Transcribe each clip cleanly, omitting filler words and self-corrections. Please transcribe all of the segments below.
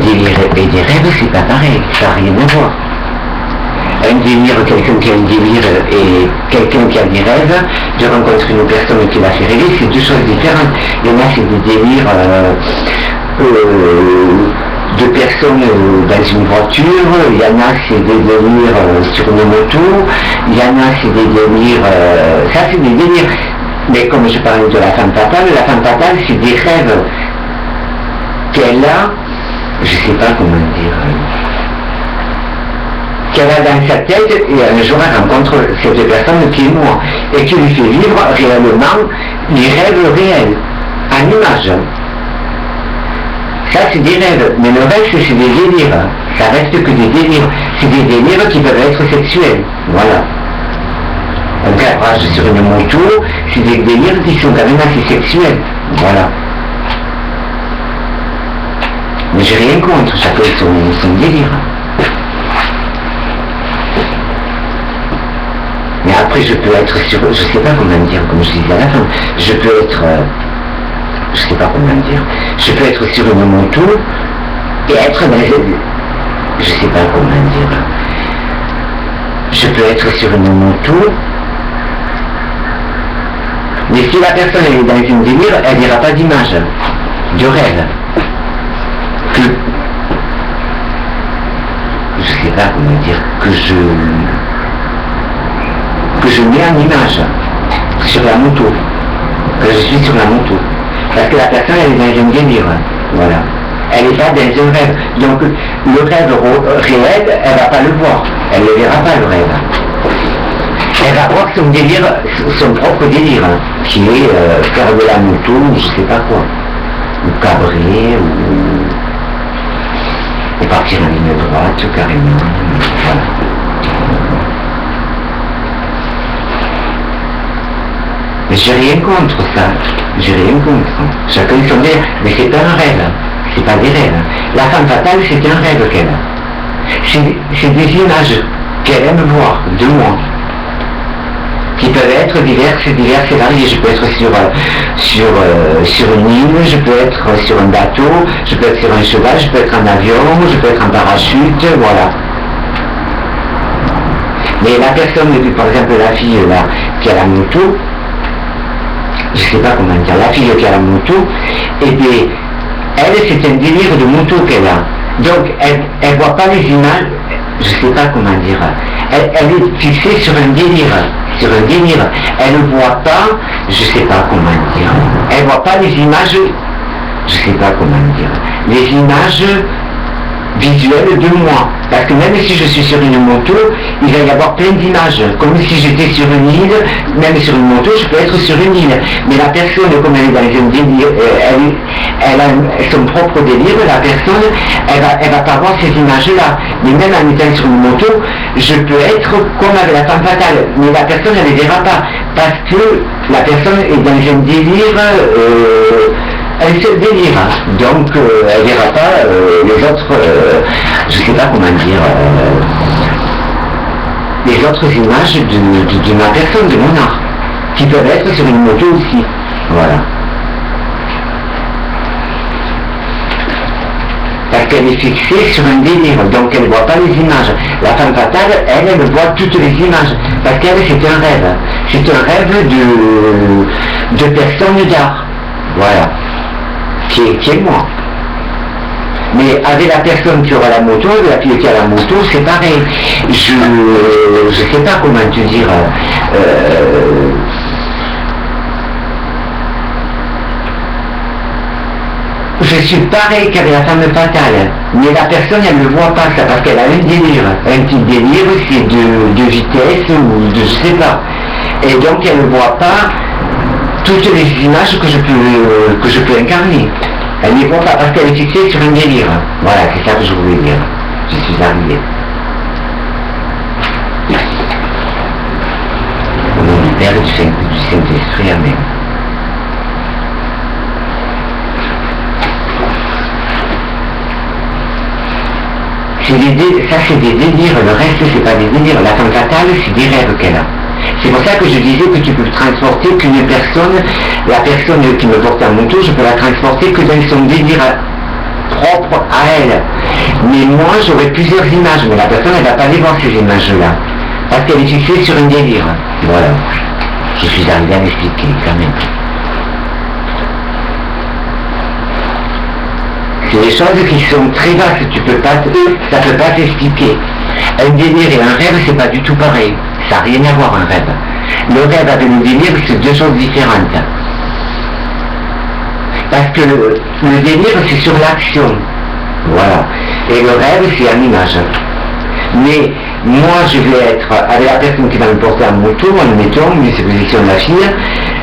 délire et des rêves, c'est pas pareil, ça n'a rien à voir. Un délire, quelqu'un qui a un délire et quelqu'un qui a des rêves, de rencontrer une personne qui l'a fait rêver, c'est deux choses différentes. Il y en a, c'est des délires de personnes dans une voiture, il y en a, c'est des délires sur une moto, il y en a, c'est des délires... ça, c'est des délires. Mais comme je parlais de la femme fatale, c'est des rêves qu'elle a, je sais pas comment dire... qu'elle a dans sa tête et un jour elle rencontre cette personne qui est moi et qui lui fait vivre réellement les rêves réels, en image. Ça c'est des rêves, mais le reste c'est des délires, ça reste que des délires, c'est des délires qui peuvent être sexuels, voilà. Un cabrage sur une moto, c'est des délires qui sont quand même assez sexuels, voilà. Mais j'ai rien contre, chacun son délire. Mais après je peux être sur, je sais pas comment dire, comme je disais à la fin, je peux être, je sais pas comment dire, je peux être sur une moto et être dans je sais pas comment dire, je peux être sur une moto, mais si la personne est dans une délire, elle n'ira pas d'image, de rêve, que, je sais pas comment dire, que je mets en image sur la moto, que je suis sur la moto, parce que la personne elle est dans un délire, voilà, elle n'est pas dans un rêve, donc le rêve réel, elle va pas le voir, elle ne le verra pas le rêve, elle va voir son délire, son propre délire, qui est faire de la moto, ou je sais pas quoi, ou cabrer, ou partir en ligne droite, carrément, voilà. Mais j'ai rien contre ça, j'ai rien contre. Chacun son rêve, mais c'est pas un rêve, c'est pas des rêves. La femme fatale, c'est un rêve qu'elle a. C'est des images qu'elle aime voir de moi, qui peuvent être diverses et variées. Je peux être sur une île, je peux être sur un bateau, je peux être sur un cheval, je peux être en avion, je peux être en parachute, voilà. Mais la personne, par exemple la fille là, qui a la moto, je sais pas comment dire, la fille qui a la moto, et bien, elle, c'est un délire de moto qu'elle a. Donc, elle voit pas les images, je sais pas comment dire, elle est fixée sur un délire, elle ne voit pas, je sais pas comment dire, elle voit pas les images, je sais pas comment dire, les images visuelles de moi. Parce que même si je suis sur une moto, il va y avoir plein d'images. Comme si j'étais sur une île, même sur une moto, je peux être sur une île. Mais la personne, comme elle est dans un délire, elle a son propre délire, la personne, elle va pas voir ces images-là. Mais même en étant sur une moto, je peux être comme avec la femme fatale. Mais la personne, elle ne les verra pas. Parce que la personne est dans un délire, un seul délire, donc elle ne verra pas les autres, je ne sais pas comment dire, les autres images de ma personne, de mon art, qui peuvent être sur une moto aussi, voilà. Parce qu'elle est fixée sur un délire, donc elle ne voit pas les images. La femme fatale, elle voit toutes les images, parce qu'elle c'est un rêve de personne d'art, voilà. Qui est moi. Mais avec la personne qui aura la moto, la fille qui a la moto, c'est pareil. Je sais pas comment te dire. Je suis pareil qu'avec la femme fatale, mais la personne elle ne voit pas ça parce qu'elle a un délire. Un petit délire, c'est de vitesse ou de je sais pas. Et donc elle ne voit pas toutes les images que je peux incarner. Elle n'y voit pas parce qu'elle est fixée sur un délire. Voilà, c'est ça que je voulais dire. Je suis arrivé. Au nom du Père et du Saint-Esprit, Amen. Ça c'est des délires, le reste c'est pas des délires. La femme fatale, c'est des rêves qu'elle a. C'est pour ça que je disais que tu peux transporter qu'une personne, la personne qui me porte en moto, je peux la transporter que dans son délire propre à elle. Mais moi, j'aurai plusieurs images, mais la personne, elle ne va pas les voir, ces images-là. Parce qu'elle est fixée sur un délire. Voilà. Je suis arrivé à l'expliquer, quand même. C'est des choses qui sont très vastes, ça peut pas s'expliquer. Un délire et un rêve, c'est pas du tout pareil. Ça n'a rien à voir, un rêve. Le rêve avec le délire, c'est deux choses différentes. Parce que le délire, c'est sur l'action. Voilà. Et le rêve, c'est en image. Mais moi, je vais être, avec la personne qui va me porter en moto, en mettant une supposition de la fille,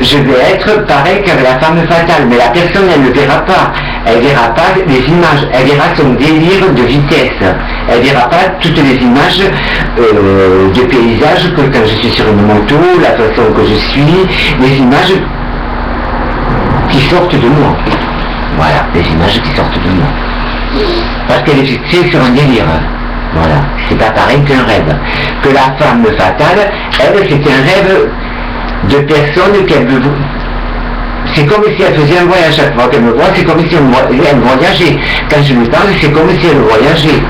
je vais être pareil qu'avec la femme fatale. Mais la personne, elle ne verra pas. Elle ne verra pas les images. Elle verra son délire de vitesse. Elle ne verra pas toutes les images de paysages que quand je suis sur une moto, la façon que je suis, les images qui sortent de moi. Voilà, les images qui sortent de moi. Parce qu'elle est fixée sur un délire. Voilà, c'est pas pareil qu'un rêve. Que la femme fatale, elle, c'est un rêve de personne qu'elle veut. C'est comme si elle faisait un voyage chaque fois qu'elle me voit, c'est comme si elle voyageait. Quand je lui parle, c'est comme si elle voyageait.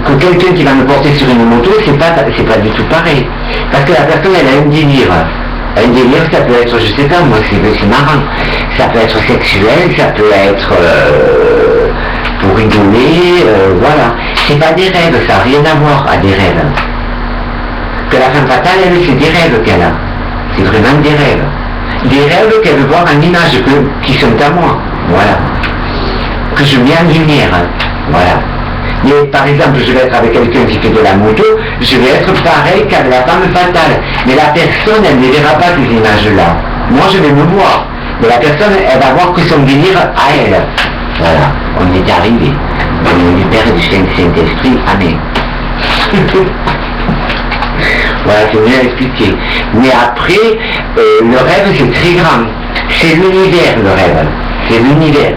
Que quelqu'un qui va me porter sur une moto, c'est pas du tout pareil. Parce que la personne, elle a un délire. Un délire, ça peut être, je sais pas moi, c'est marrant. Ça peut être sexuel, ça peut être pour rigoler, voilà. C'est pas des rêves, ça n'a rien à voir à des rêves. Que la femme fatale, elle, c'est des rêves qu'elle a. C'est vraiment des rêves. Des rêves qu'elle veut voir en image, qui sont à moi. Voilà. Que je mets en lumière. Voilà. Mais par exemple, je vais être avec quelqu'un qui fait de la moto, je vais être pareil qu'avec la femme fatale. Mais la personne, elle ne verra pas ces images-là. Moi, je vais me voir. Mais la personne, elle va voir que son délire à elle. Voilà, on est arrivé. Au nom du Père et du Saint-Esprit, Amen. Voilà, c'est bien expliqué. Mais après, le rêve, c'est très grand. C'est l'univers, le rêve. C'est l'univers.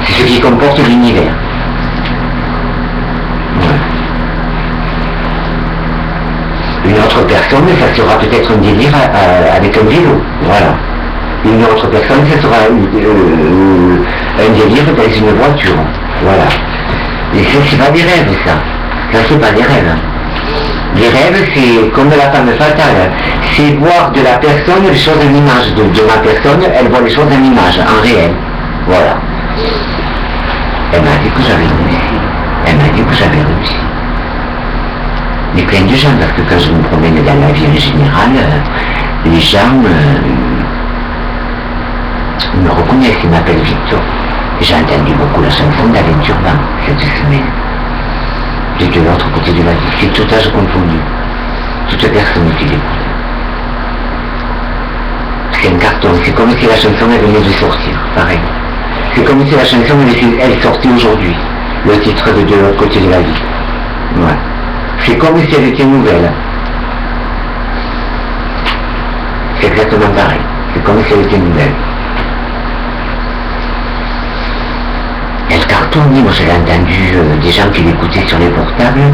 C'est ce qui comporte l'univers. Voilà. Une autre personne, ça sera peut-être un délire avec un vélo. Voilà. Une autre personne, ça sera un délire dans une voiture. Voilà. Et ça, c'est pas des rêves, ça. Ça, c'est pas des rêves. Les rêves, c'est comme la femme fatale. C'est voir de la personne les choses en image. De ma personne, elle voit les choses en image, en réel. Voilà. Elle m'a dit que j'avais réussi. Elle m'a dit que j'avais réussi. Mais plein de gens, parce que quand je me promène dans la vie en général, les gens me reconnaissent, ils m'appellent Victor. J'ai entendu beaucoup la chanson d'Alain Turban cette semaine. De l'autre côté de la vie, c'est tout âge confondu. Toute personne qui l'écoute. C'est un carton, c'est comme si la chanson elle venait de sortir, pareil. C'est comme si la chanson elle sortait aujourd'hui, le titre de l'autre côté de la vie. Ouais. C'est comme si elle était nouvelle. C'est exactement pareil. C'est comme si elle était nouvelle. Elle cartonne, moi j'avais entendu des gens qui l'écoutaient sur les portables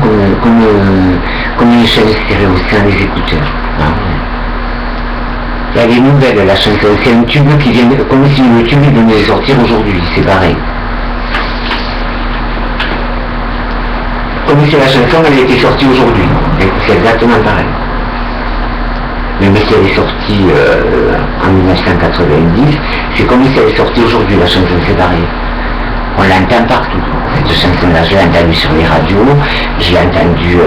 comme une chaîne stéréo sans les écouteurs. Ah, ouais. Elle est nouvelle la chanson, c'est un tube qui vient, comme si le tube venait de sortir aujourd'hui, c'est pareil. Comme si la chanson elle était sortie aujourd'hui, c'est exactement pareil. Même si elle est sortie en 1990, c'est comme si elle est sortie aujourd'hui, la chanson, c'est pareil. On l'entend partout. Cette chanson-là, je l'ai entendue sur les radios, je l'ai entendue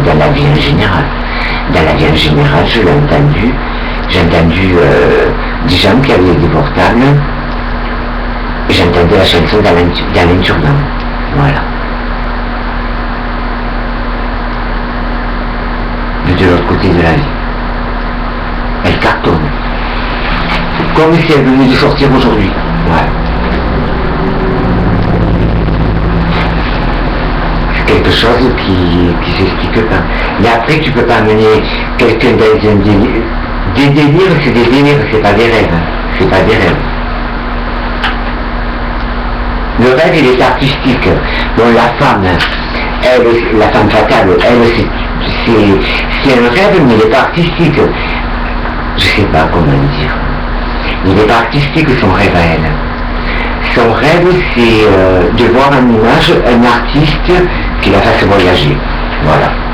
dans la vie en général. Dans la vie en général, je l'ai entendue. J'ai entendu des gens qui avaient des portables. J'ai entendu la chanson d'Alain Turban. Voilà. De l'autre côté de la vie. Elle cartonne. Comme si elle venait de sortir aujourd'hui. Ouais. Quelque chose qui s'explique pas. Mais après, tu peux pas amener quelqu'un dans un délire. Des délires, c'est des délires, c'est pas des rêves. C'est pas des rêves. Le rêve, il est artistique. Donc la femme, elle, la femme fatale, elle, c'est un rêve, mais il est pas artistique. Je sais pas comment dire. Il n'est pas artistique son rêve à elle. Son rêve, c'est de voir en image un artiste qui la fasse voyager. Voilà.